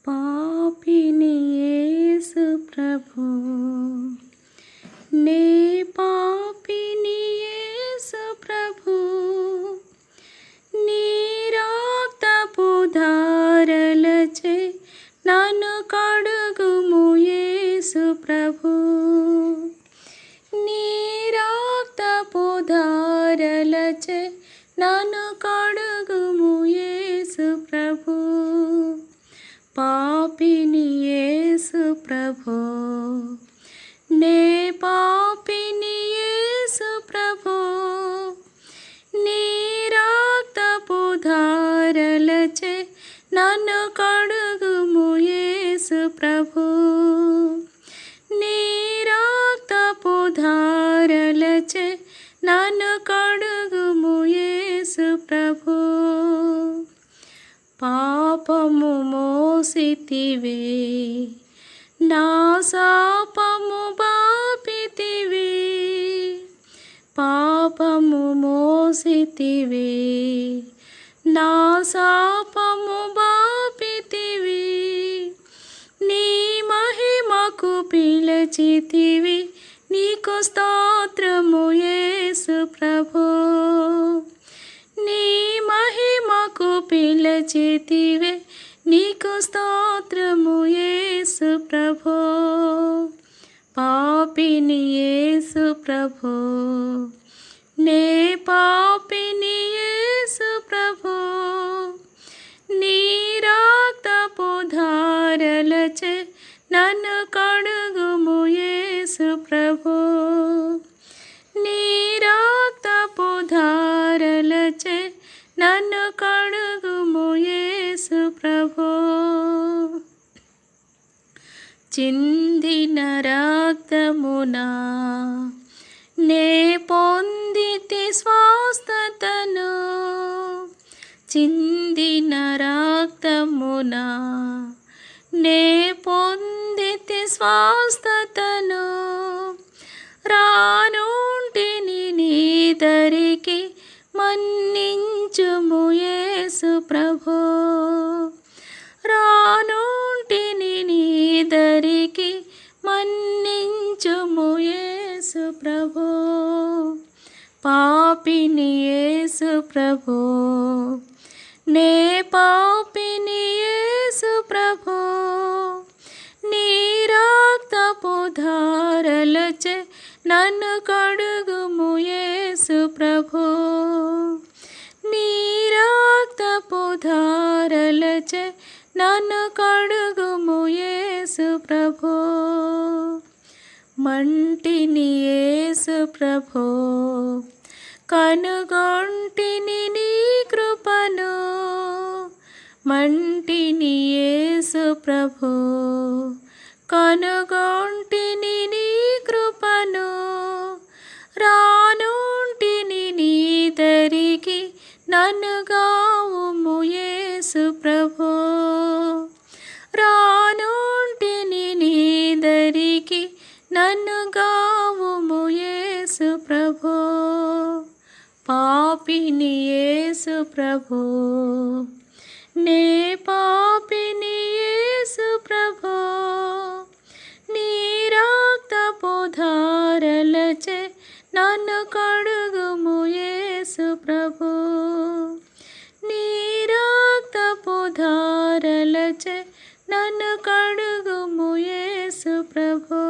పాపిని యేసు ప్రభు, నే పాపిని యేసు ప్రభు, నీ రక్తపు ధారలచే నన్ను కడుగుము యేసు ప్రభు, నీ రక్తపు ధారలచే నన్ను కడుగుము యేసు ప్రభు, పాపిని యేసు ప్రభు, నే పాపిని యేసు ప్రభు, నీ రక్తపు ధారలచే నన్ను కడుగుము యేసు ప్రభు, నీ రక్తపు ధారలచే నన్ను కడుగుము యేసు ప్రభు, పాపము మోసితివే, నా శాపము బాపితివే, పాపము మోసితివే, నా శాపము బాపితివే, నీ మహిమకు పిలిచితివి, నీకు స్తోత్రము యేసు ప్రభు, నీ మహిమకు పిలిచితివే, నీకు స్తోత్రము యేసు ప్రభు, పాపిని యేసు ప్రభు, నే పాపిని యేసు ప్రభు, నీ రక్తపు ధారలచే నన్ను కడుగుము యేసు ప్రభు, నీ రక్తపు ధారలచే నన్ను కడుగుము యేసు ప్రభు, చిందిన రక్తమునా నే పొందితి స్వస్థతను, చిందిన రక్తమునా నే పొందితి స్వస్థతను, రానుంటిని నీ దరికి మన్నించుము యేసు ప్రభు, రానుంటిని నీ దరికి మన్నించుము యేసు ప్రభు, పాపిని యేసు ప్రభు, నే పాపిని యేసు ప్రభు, నీ రక్తపు ధారలచే నన్ను కడుగుము యేసు ప్రభు, నీ రక్తపు ధారలచే నన్ను కడుగుము యేసు ప్రభు, మంటిని యేసు ప్రభు, కనుగొంటిని నీ కృపను, మంటిని యేసు ప్రభు, కనుగొంటిని నీ కృపను, రానుంటిని నీ దరికి నన్ను గావుము యేసు ప్రభు, రానుంటిని నీ దరికి నన్ను గావుము యేసు ప్రభు, పాపిని యేసు ప్రభు, నే పాపిని యేసు ప్రభు, నీ రక్తపు ధారలచే నన్ను కడుగుము యేసు ప్రభు, నీ రక్తపు ధారలచే నన్ను కడుగుము యేసు ప్రభు,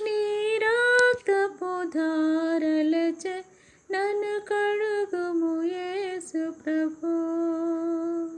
నీ రక్తపు ధారలచే నన్ను కడుగుము యేసు ప్రభు.